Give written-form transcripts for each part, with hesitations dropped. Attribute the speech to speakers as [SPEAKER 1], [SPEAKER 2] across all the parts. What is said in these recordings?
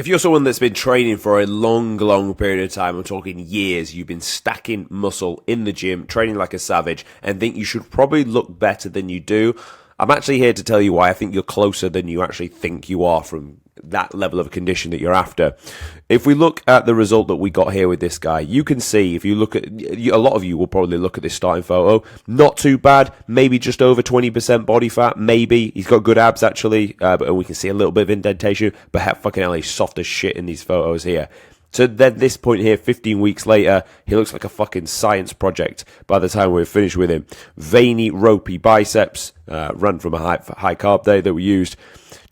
[SPEAKER 1] If you're someone that's been training for a long period of time, I'm talking years, you've been stacking muscle in the gym, training like a savage, and think you should probably look better than you do, I'm actually here to tell you why I think you're closer than you actually think you are from that level of condition that you're after. If we look at the result that we got here with this guy, you can see, if you look at, a lot of you will probably look at this starting photo, not too bad, maybe just over 20% body fat, maybe. He's got good abs actually, but we can see a little bit of indentation, but fucking hell, he's soft as shit in these photos here. So then this point here, 15 weeks later, he looks like a fucking science project by the time we're finished with him. Veiny, ropey biceps, run from a high carb day that we used.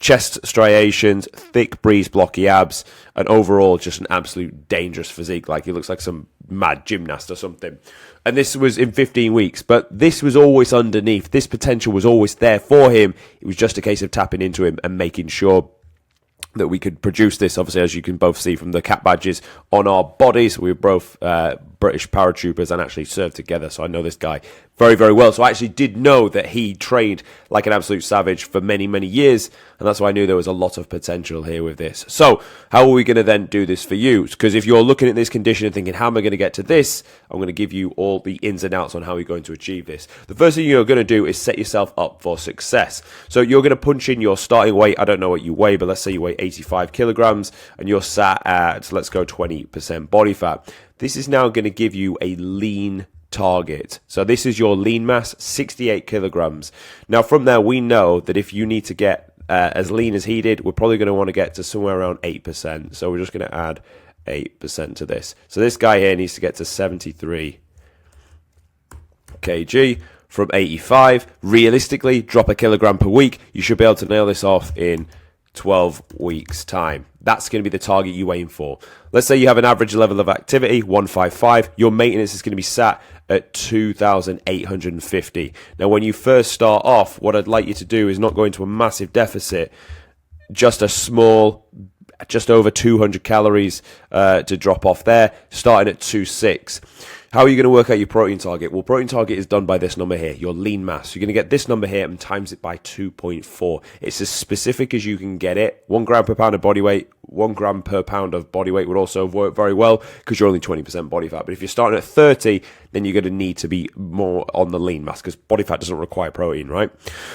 [SPEAKER 1] Chest striations, thick breeze blocky abs, and overall just an absolute dangerous physique. Like he looks like some mad gymnast or something. And this was in 15 weeks, but this was always underneath. This potential was always there for him. It was just a case of tapping into him and making sure that we could produce this. Obviously, as you can both see from the cap badges on our bodies, we were both British paratroopers and actually served together, so I know this guy very, very well. So I actually did know that he trained like an absolute savage for many years, and that's why I knew there was a lot of potential here with this. So how are we going to then do this for you? Because if you're looking at this condition and thinking, how am I going to get to this? I'm going to give you all the ins and outs on how you're going to achieve this. The first thing you're going to do is set yourself up for success. So you're going to punch in your starting weight. I don't know what you weigh, but let's say you weigh 85 kilograms and you're sat at, let's go 20% body fat. This is now going to give you a lean target. So this is your lean mass, 68 kilograms. Now from there, we know that if you need to get as lean as he did, we're probably going to want to get to somewhere around 8%. So we're just going to add 8% to this. So this guy here needs to get to 73 kg from 85. Realistically, drop a kilogram per week. You should be able to nail this off in 12 weeks time. That's going to be the target you aim for. Let's say you have an average level of activity, 155. Your maintenance is going to be sat at 2,850. Now, when you first start off, what I'd like you to do is not go into a massive deficit, just a small, just over 200 calories to drop off there, starting at 2.6. How are you going to work out your protein target? Well, protein target is done by this number here, your lean mass. You're going to get this number here and times it by 2.4. It's as specific as you can get it. 1 gram per pound of body weight, 1 gram per pound of body weight would also work very well because you're only 20% body fat. But if you're starting at 30, then you're going to need to be more on the lean mass because body fat doesn't require protein, right?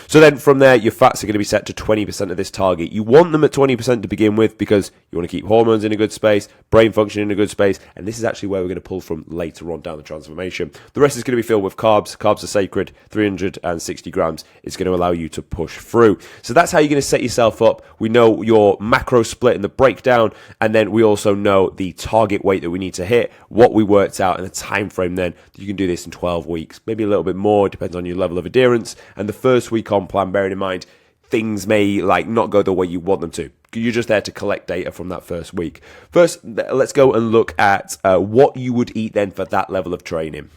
[SPEAKER 1] So then from there, your fats are going to be set to 20% of this target. You want them at 20% to begin with because you want to keep hormones in a good space, brain function in a good space, and this is actually where we're going to pull from later on down the transformation. The rest is going to be filled with carbs. Carbs are sacred. 360 grams is going to allow you to push through. So that's how you're going to set yourself up. We know your macro split and the breakdown, and then we also know the target weight that we need to hit, what we worked out, and the time frame then. You can do this in 12 weeks, maybe a little bit more, depends on your level of adherence. And the first week on plan, bearing in mind, things may not go the way you want them to. You're just there to collect data from that first week. First, let's go and look at what you would eat then for that level of training.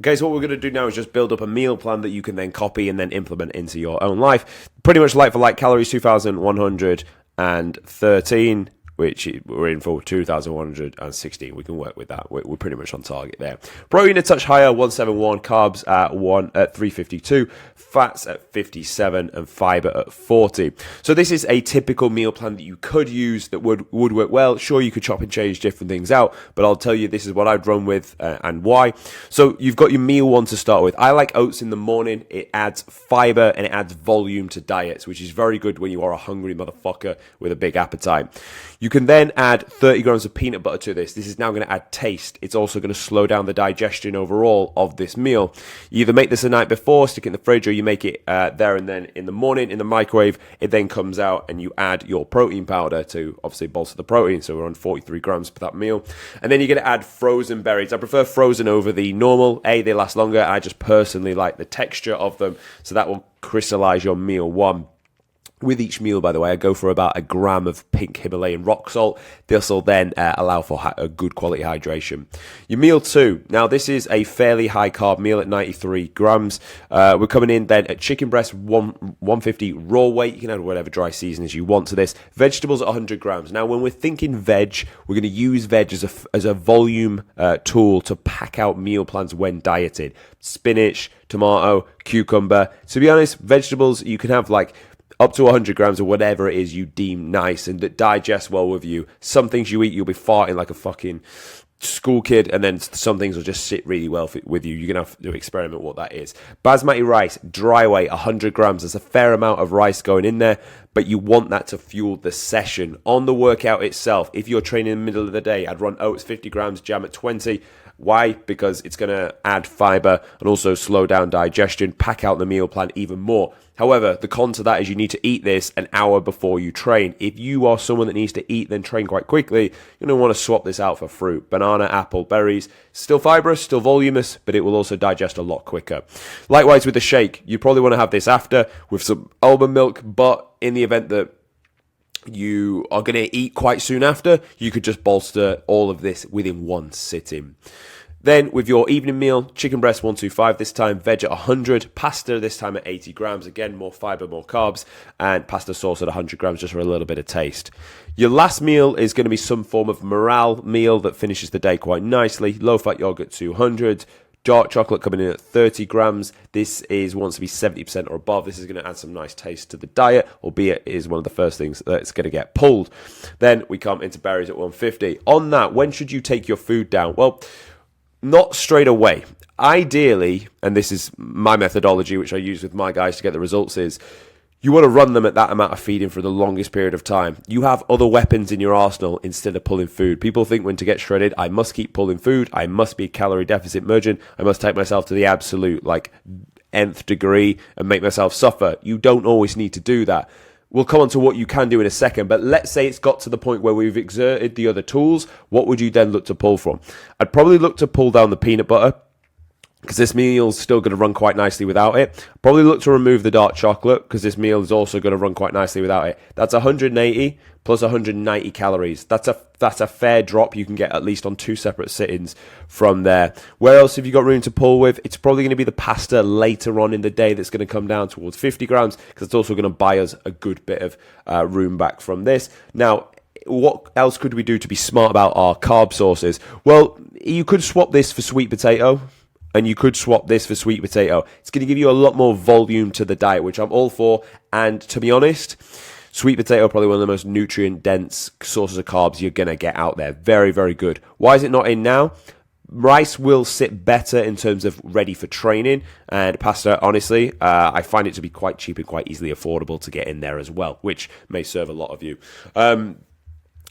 [SPEAKER 1] Okay, so what we're going to do now is just build up a meal plan that you can then copy and then implement into your own life. Pretty much like for like, calories 2,113, which we're in for 2,116. We can work with that. We're pretty much on target there. Protein a touch higher, 171. Carbs at 352. Fats at 57. And fiber at 40. So this is a typical meal plan that you could use that would work well. Sure, you could chop and change different things out, but I'll tell you this is what I'd run with and why. So you've got your meal one to start with. I like oats in the morning. It adds fiber and it adds volume to diets, which is very good when you are a hungry motherfucker with a big appetite. You can then add 30 grams of peanut butter to this. This is now going to add taste. It's also going to slow down the digestion overall of this meal. You either make this the night before, stick it in the fridge, or you make it there and then in the morning in the microwave. It then comes out and you add your protein powder to obviously bolster the protein. So we're on 43 grams per that meal. And then you're going to add frozen berries. I prefer frozen over the normal. They last longer. I just personally like the texture of them. So that will crystallize your meal one. With each meal, by the way, I go for about 1 gram of pink Himalayan rock salt. This will then allow for a good quality hydration. Your meal two. Now, this is a fairly high carb meal at 93 grams. We're coming in then at chicken breast, 150 raw weight. You can add whatever dry seasonings you want to this. Vegetables at 100 grams. Now, when we're thinking veg, we're going to use veg as a volume tool to pack out meal plans when dieted. Spinach, tomato, cucumber. To be honest, vegetables, you can have up to 100 grams or whatever it is you deem nice and that digests well with you. Some things you eat, you'll be farting like a fucking school kid, and then some things will just sit really well with you. You're going to have to experiment what that is. Basmati rice, dry weight, 100 grams. There's a fair amount of rice going in there, but you want that to fuel the session. On the workout itself, if you're training in the middle of the day, I'd run oats 50 grams, jam at 20. Why? Because it's going to add fiber and also slow down digestion, pack out the meal plan even more. However, the con to that is you need to eat this an hour before you train. If you are someone that needs to eat then train quite quickly, you're going to want to swap this out for fruit. Banana, apple, berries. Still fibrous, still voluminous, but it will also digest a lot quicker. Likewise with the shake, you probably want to have this after with some almond milk, but in the event that you are going to eat quite soon after, you could just bolster all of this within one sitting. Then with your evening meal, chicken breast 125 this time, veg at 100, pasta this time at 80 grams, again more fiber, more carbs, and pasta sauce at 100 grams just for a little bit of taste. Your last meal is going to be some form of morale meal that finishes the day quite nicely. Low-fat yogurt 200, dark chocolate coming in at 30 grams. This is wants to be 70% or above. This is going to add some nice taste to the diet, albeit it is one of the first things that's going to get pulled. Then we come into berries at 150. On that, when should you take your food down? Well, not straight away. Ideally, and this is my methodology, which I use with my guys to get the results, is you want to run them at that amount of feeding for the longest period of time. You have other weapons in your arsenal instead of pulling food. People think when to get shredded, I must keep pulling food. I must be a calorie deficit merchant. I must take myself to the absolute nth degree and make myself suffer. You don't always need to do that. We'll come on to what you can do in a second, but let's say it's got to the point where we've exerted the other tools. What would you then look to pull from? I'd probably look to pull down the peanut butter, because this meal is still going to run quite nicely without it. Probably look to remove the dark chocolate, because this meal is also going to run quite nicely without it. That's 180 plus 190 calories. That's a fair drop. You can get at least on 2 separate sittings from there. Where else have you got room to pull with? It's probably going to be the pasta later on in the day that's going to come down towards 50 grams, because it's also going to buy us a good bit of room back from this. Now, what else could we do to be smart about our carb sources? Well, you could swap this for sweet potato. And you could swap this for sweet potato. It's going to give you a lot more volume to the diet, which I'm all for. And to be honest, sweet potato probably one of the most nutrient-dense sources of carbs you're going to get out there. Very, very good. Why is it not in now? Rice will sit better in terms of ready for training. And pasta, honestly, I find it to be quite cheap and quite easily affordable to get in there as well, which may serve a lot of you.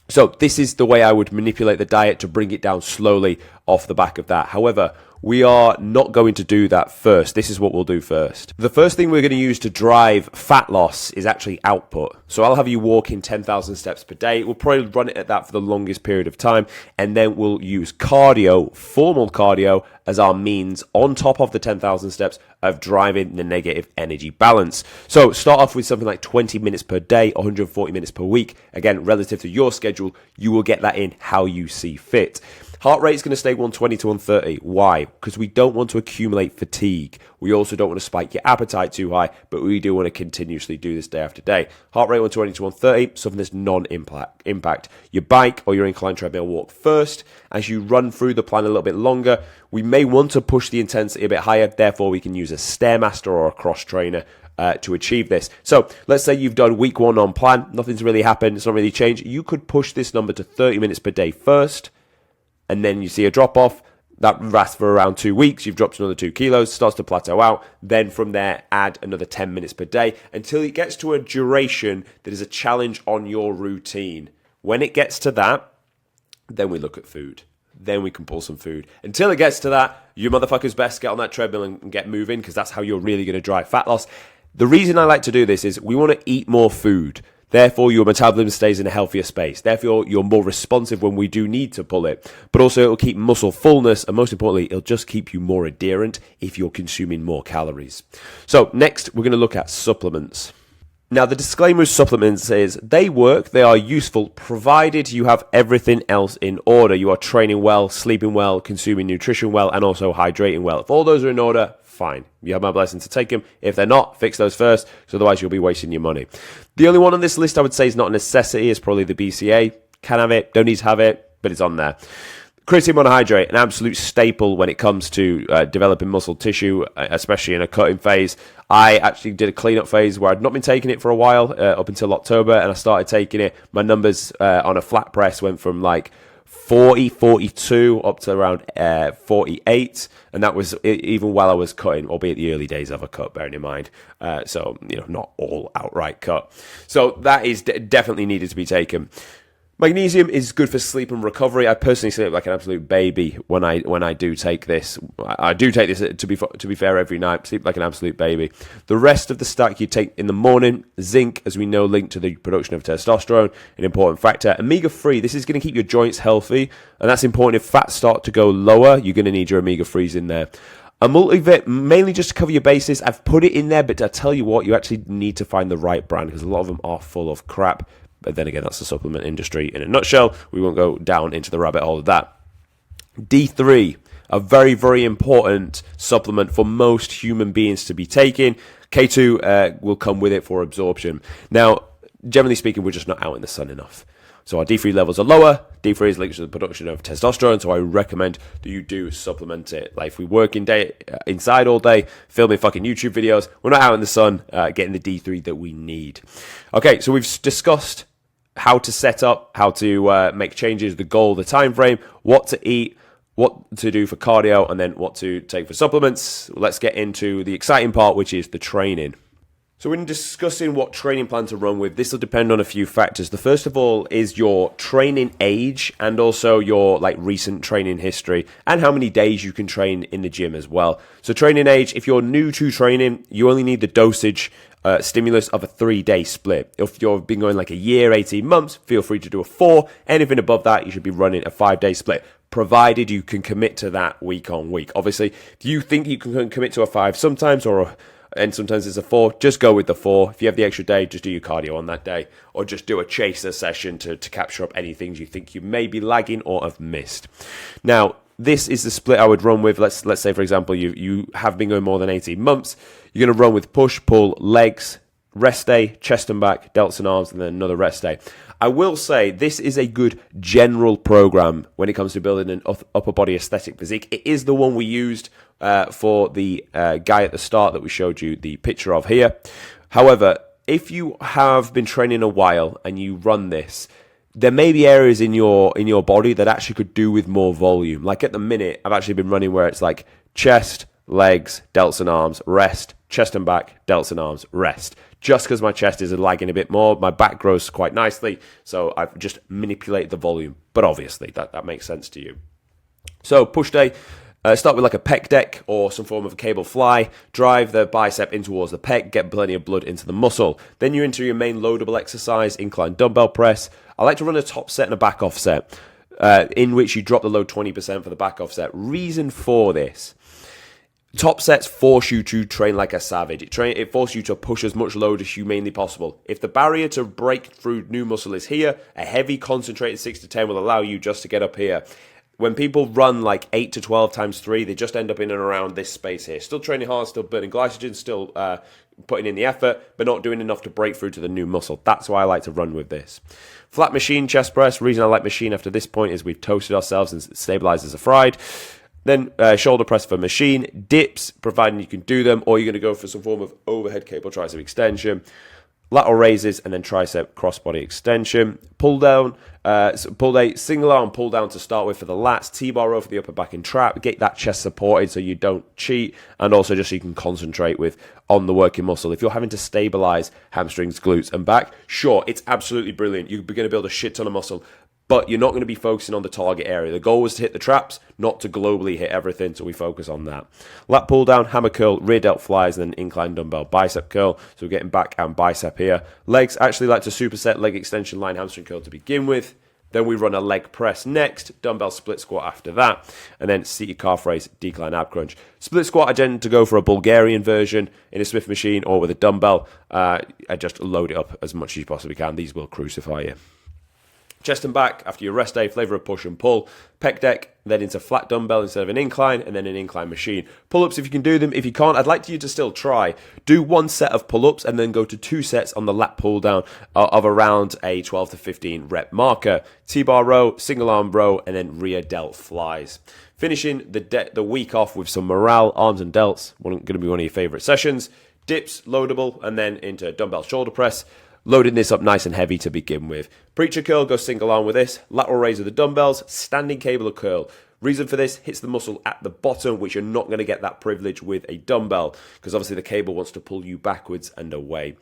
[SPEAKER 1] So this is the way I would manipulate the diet to bring it down slowly off the back of that. However, we are not going to do that first. This is what we'll do first. The first thing we're going to use to drive fat loss is actually output. So I'll have you walk in 10,000 steps per day. We'll probably run it at that for the longest period of time. And then we'll use cardio, formal cardio, as our means on top of the 10,000 steps of driving the negative energy balance. So start off with something like 20 minutes per day, 140 minutes per week. Again, relative to your schedule, you will get that in how you see fit. Heart rate is going to stay 120 to 130. Why? Because we don't want to accumulate fatigue. We also don't want to spike your appetite too high, but we do want to continuously do this day after day. Heart rate 120 to 130, something that's non-impact. Your bike or your incline treadmill walk first. As you run through the plan a little bit longer, we may want to push the intensity a bit higher. Therefore, we can use a Stairmaster or a cross trainer to achieve this. So let's say you've done week 1 on plan. Nothing's really happened. It's not really changed. You could push this number to 30 minutes per day first. And then you see a drop off that lasts for around 2 weeks. You've dropped another 2 kilos, starts to plateau out. Then from there, add another 10 minutes per day until it gets to a duration that is a challenge on your routine. When it gets to that, then we look at food. Then we can pull some food. Until it gets to that, you motherfuckers best get on that treadmill and get moving, because that's how you're really going to drive fat loss. The reason I like to do this is we want to eat more food. Therefore, your metabolism stays in a healthier space. Therefore, you're more responsive when we do need to pull it. But also, it'll keep muscle fullness. And most importantly, it'll just keep you more adherent if you're consuming more calories. So next, we're going to look at supplements. Now, the disclaimer with supplements is they work, they are useful, provided you have everything else in order. You are training well, sleeping well, consuming nutrition well, and also hydrating well. If all those are in order, fine. You have my blessing to take them. If they're not, fix those first, because otherwise you'll be wasting your money. The only one on this list I would say is not a necessity is probably the BCA. Can have it, don't need to have it, but it's on there. Creatine monohydrate, an absolute staple when it comes to developing muscle tissue, especially in a cutting phase. I actually did a cleanup phase where I'd not been taking it for a while, up until October, and I started taking it. My numbers on a flat press went from like 40, 42 up to around 48, and that was even while I was cutting, albeit the early days of a cut, bearing in mind. So, not all outright cut. So that is definitely needed to be taken. Magnesium is good for sleep and recovery. I personally sleep like an absolute baby when I do take this. I do take this, to be fair, every night. Sleep like an absolute baby. The rest of the stack you take in the morning. Zinc, as we know, linked to the production of testosterone, an important factor. Omega-3, this is going to keep your joints healthy, and that's important. If fats start to go lower, you're going to need your omega-3s in there. A multivit, mainly just to cover your bases. I've put it in there, but I tell you what, you actually need to find the right brand, because a lot of them are full of crap. But then again, that's the supplement industry in a nutshell. We won't go down into the rabbit hole of that. D3, a very, very important supplement for most human beings to be taking. K2 will come with it for absorption. Now, generally speaking, we're just not out in the sun enough. So our D3 levels are lower. D3 is linked to the production of testosterone, so I recommend that you do supplement it. Like if we work inside all day, filming fucking YouTube videos, we're not out in the sun getting the D3 that we need. Okay, so we've discussed how to set up, how to make changes, the goal, the time frame, what to eat, what to do for cardio, and then what to take for supplements. Let's get into the exciting part, which is the training. So when discussing what training plan to run with, this will depend on a few factors. The first of all is your training age and also your recent training history and how many days you can train in the gym as well. So training age, if you're new to training, you only need the dosage stimulus of a 3-day split. If you've been going like a year, 18 months, feel free to do a 4. Anything above that, you should be running a 5-day split, provided you can commit to that week on week. Obviously, if you think you can commit to a 5 sometimes and sometimes it's a 4, just go with the 4. If you have the extra day, just do your cardio on that day, or just do a chaser session to capture up any things you think you may be lagging or have missed. Now, this is the split I would run with. Let's say, for example, you have been going more than 18 months. You're going to run with push, pull, legs, rest day, chest and back, delts and arms, and then another rest day. I will say this is a good general program when it comes to building an upper body aesthetic physique. It is the one we used for the guy at the start that we showed you the picture of here. However, if you have been training a while and you run this, there may be areas in your body that actually could do with more volume. Like at the minute, I've actually been running where it's like chest, legs, delts and arms, rest, chest and back, delts and arms, rest. Just because my chest is lagging a bit more, my back grows quite nicely, so I've just manipulated the volume. But obviously, that makes sense to you. So push day, start with like a pec deck or some form of a cable fly. Drive the bicep in towards the pec, get plenty of blood into the muscle. Then you enter your main loadable exercise, incline dumbbell press. I like to run a top set and a back off set, in which you drop the load 20% for the back off set. Reason for this: top sets force you to train like a savage. It forces you to push as much load as humanly possible. If the barrier to break through new muscle is here, a heavy concentrated 6 to 10 will allow you just to get up here. When people run like 8 to 12 times 3, they just end up in and around this space here. Still training hard, still burning glycogen, still putting in the effort, but not doing enough to break through to the new muscle. That's why I like to run with this. Flat machine chest press. Reason I like machine after this point is we've toasted ourselves and stabilized as a fried. Then shoulder press for machine. Dips, providing you can do them, or you're going to go for some form of overhead cable tricep extension. Lateral raises, and then tricep crossbody extension. Pull down, single arm pull down to start with for the lats. T-bar row for the upper back and trap. Get that chest supported so you don't cheat, and also just so you can concentrate on the working muscle. If you're having to stabilize hamstrings, glutes, and back, sure, it's absolutely brilliant. You're going to build a shit ton of muscle, but you're not going to be focusing on the target area. The goal was to hit the traps, not to globally hit everything, so we focus on that. Lat pull down, hammer curl, rear delt flies, and then incline dumbbell bicep curl. So we're getting back and bicep here. Legs, actually like to superset leg extension line hamstring curl to begin with. Then we run a leg press next, dumbbell split squat after that, and then seated calf raise, decline ab crunch. Split squat, I tend to go for a Bulgarian version in a Smith machine or with a dumbbell. I just load it up as much as you possibly can. These will crucify you. Chest and back after your rest day, flavor of push and pull. Pec deck, then into flat dumbbell instead of an incline, and then an incline machine. Pull-ups if you can do them. If you can't, I'd like you to still try. Do one set of pull-ups and then go to 2 sets on the lat pull down of around a 12 to 15 rep marker. T-bar row, single arm row, and then rear delt flies. Finishing the week off with some morale, arms and delts. Going to be one of your favorite sessions. Dips, loadable, and then into dumbbell shoulder press. Loading this up nice and heavy to begin with. Preacher curl, go single arm with this. Lateral raise of the dumbbells, standing cable or curl. Reason for this, hits the muscle at the bottom, which you're not going to get that privilege with a dumbbell, because obviously the cable wants to pull you backwards and away.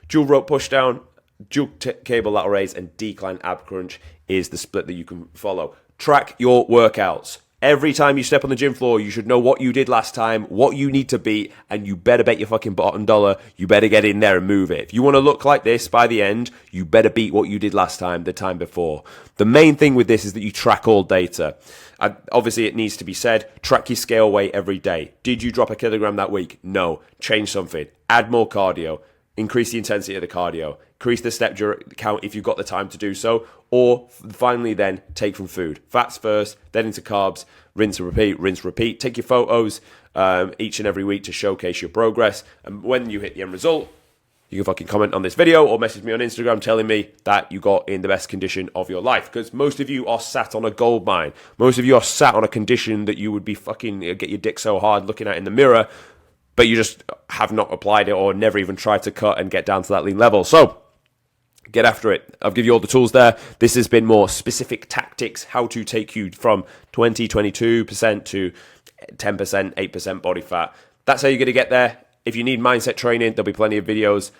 [SPEAKER 1] Dual rope push down, dual cable lateral raise, and decline ab crunch is the split that you can follow. Track your workouts. Every time you step on the gym floor, you should know what you did last time, what you need to beat, and you better bet your fucking bottom dollar you better get in there and move it. If you want to look like this by the end, you better beat what you did last time, the time before. The main thing with this is that you track all data. Obviously, it needs to be said, track your scale weight every day. Did you drop a kilogram that week? No. Change something. Add more cardio. Increase the intensity of the cardio. Increase the step count if you've got the time to do so. Or finally then, take from food. Fats first, then into carbs. Rinse and repeat, rinse, repeat. Take your photos each and every week to showcase your progress. And when you hit the end result, you can fucking comment on this video or message me on Instagram telling me that you got in the best condition of your life. Because most of you are sat on a gold mine. Most of you are sat on a condition that you would be fucking get your dick so hard looking at in the mirror, but you just have not applied it or never even tried to cut and get down to that lean level. So get after it. I'll give you all the tools there. This has been more specific tactics, how to take you from 22% to 10%, 8% body fat. That's how you're going to get there. If you need mindset training, there'll be plenty of videos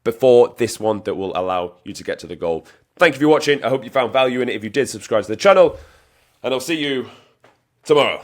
[SPEAKER 1] before this one that will allow you to get to the goal. Thank you for watching. I hope you found value in it. If you did, subscribe to the channel, and I'll see you tomorrow.